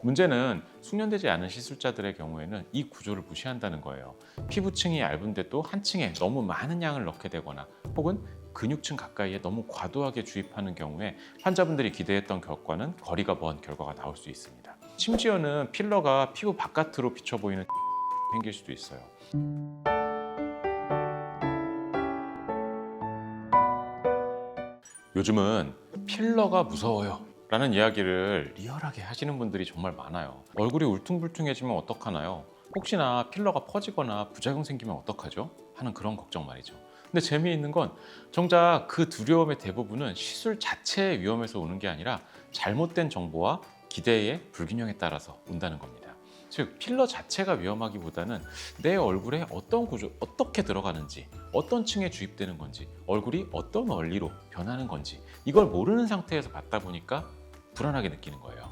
문제는 숙련되지 않은 시술자들의 경우에는 이 구조를 무시한다는 거예요. 피부층이 얇은데도 한 층에 너무 많은 양을 넣게 되거나 혹은 근육층 가까이에 너무 과도하게 주입하는 경우에 환자분들이 기대했던 결과는 거리가 먼 결과가 나올 수 있습니다. 심지어는 필러가 피부 바깥으로 비쳐 보이는 생길 수도 있어요. 요즘은 필러가 무서워요 라는 이야기를 리얼하게 하시는 분들이 정말 많아요. 얼굴이 울퉁불퉁해지면 어떡하나요? 혹시나 필러가 퍼지거나 부작용 생기면 어떡하죠? 하는 그런 걱정 말이죠. 근데 재미있는 건 정작 그 두려움의 대부분은 시술 자체의 위험에서 오는 게 아니라 잘못된 정보와 기대의 불균형에 따라서 온다는 겁니다. 즉 필러 자체가 위험하기보다는 내 얼굴에 어떤 구조, 어떻게 들어가는지, 어떤 층에 주입되는 건지, 얼굴이 어떤 원리로 변하는 건지 이걸 모르는 상태에서 받다 보니까 불안하게 느끼는 거예요.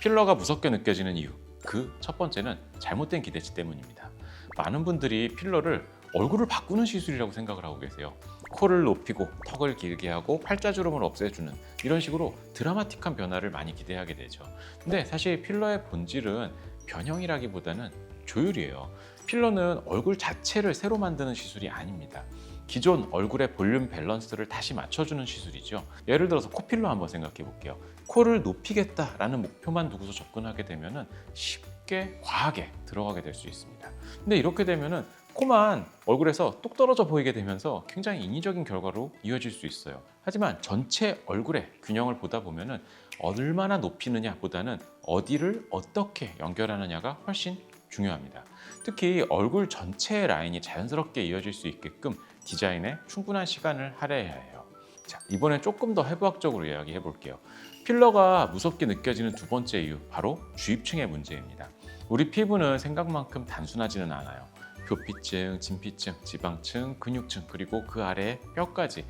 필러가 무섭게 느껴지는 이유, 그 첫 번째는 잘못된 기대치 때문입니다. 많은 분들이 필러를 얼굴을 바꾸는 시술이라고 생각을 하고 계세요. 코를 높이고 턱을 길게 하고 팔자주름을 없애주는 이런 식으로 드라마틱한 변화를 많이 기대하게 되죠. 근데 사실 필러의 본질은 변형이라기보다는 조율이에요. 필러는 얼굴 자체를 새로 만드는 시술이 아닙니다. 기존 얼굴의 볼륨 밸런스를 다시 맞춰주는 시술이죠. 예를 들어서 코필러 한번 생각해 볼게요. 코를 높이겠다라는 목표만 두고서 접근하게 되면 쉽게 과하게 들어가게 될 수 있습니다. 근데 이렇게 되면 코만 얼굴에서 뚝 떨어져 보이게 되면서 굉장히 인위적인 결과로 이어질 수 있어요. 하지만 전체 얼굴의 균형을 보다 보면 얼마나 높이느냐 보다는 어디를 어떻게 연결하느냐가 훨씬 중요합니다. 특히 얼굴 전체의 라인이 자연스럽게 이어질 수 있게끔 디자인에 충분한 시간을 할애해야 해요. 자, 이번엔 조금 더 해부학적으로 이야기해 볼게요. 필러가 무섭게 느껴지는 두 번째 이유, 바로 주입층의 문제입니다. 우리 피부는 생각만큼 단순하지는 않아요. 표피층, 진피층, 지방층, 근육층, 그리고 그 아래에 뼈까지.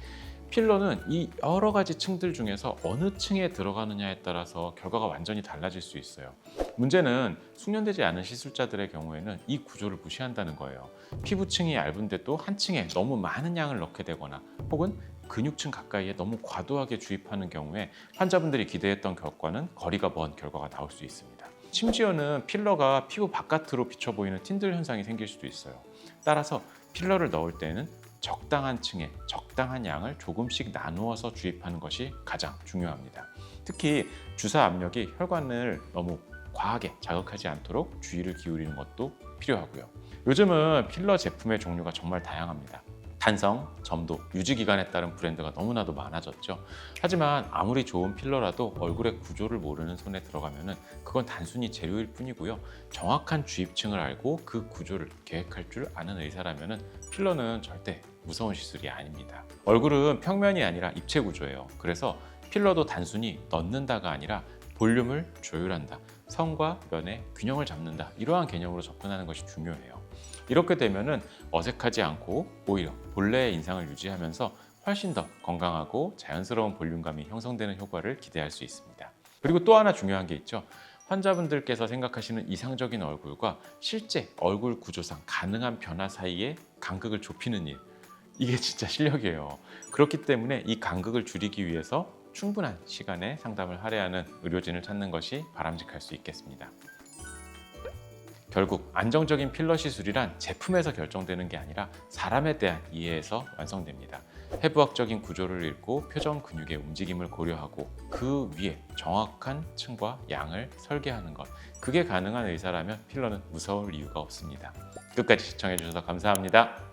필러는 이 여러 가지 층들 중에서 어느 층에 들어가느냐에 따라서 결과가 완전히 달라질 수 있어요. 문제는 숙련되지 않은 시술자들의 경우에는 이 구조를 무시한다는 거예요. 피부층이 얇은데도 한 층에 너무 많은 양을 넣게 되거나 혹은 근육층 가까이에 너무 과도하게 주입하는 경우에 환자분들이 기대했던 결과는 거리가 먼 결과가 나올 수 있습니다. 심지어는 필러가 피부 바깥으로 비쳐 보이는 틴들 현상이 생길 수도 있어요. 따라서 필러를 넣을 때는 적당한 층에 적당한 양을 조금씩 나누어서 주입하는 것이 가장 중요합니다. 특히 주사 압력이 혈관을 너무 과하게 자극하지 않도록 주의를 기울이는 것도 필요하고요. 요즘은 필러 제품의 종류가 정말 다양합니다. 탄성, 점도, 유지기간에 따른 브랜드가 너무나도 많아졌죠. 하지만 아무리 좋은 필러라도 얼굴의 구조를 모르는 손에 들어가면 그건 단순히 재료일 뿐이고요. 정확한 주입층을 알고 그 구조를 계획할 줄 아는 의사라면 필러는 절대 무서운 시술이 아닙니다. 얼굴은 평면이 아니라 입체 구조예요. 그래서 필러도 단순히 넣는다가 아니라 볼륨을 조율한다, 선과 면의 균형을 잡는다, 이러한 개념으로 접근하는 것이 중요해요. 이렇게 되면 어색하지 않고 오히려 본래의 인상을 유지하면서 훨씬 더 건강하고 자연스러운 볼륨감이 형성되는 효과를 기대할 수 있습니다. 그리고 또 하나 중요한 게 있죠. 환자분들께서 생각하시는 이상적인 얼굴과 실제 얼굴 구조상 가능한 변화 사이에 간극을 좁히는 일, 이게 진짜 실력이에요. 그렇기 때문에 이 간극을 줄이기 위해서 충분한 시간에 상담을 할애하는 의료진을 찾는 것이 바람직할 수 있겠습니다. 결국 안정적인 필러 시술이란 제품에서 결정되는 게 아니라 사람에 대한 이해에서 완성됩니다. 해부학적인 구조를 읽고 표정 근육의 움직임을 고려하고 그 위에 정확한 층과 양을 설계하는 것, 그게 가능한 의사라면 필러는 무서울 이유가 없습니다. 끝까지 시청해 주셔서 감사합니다.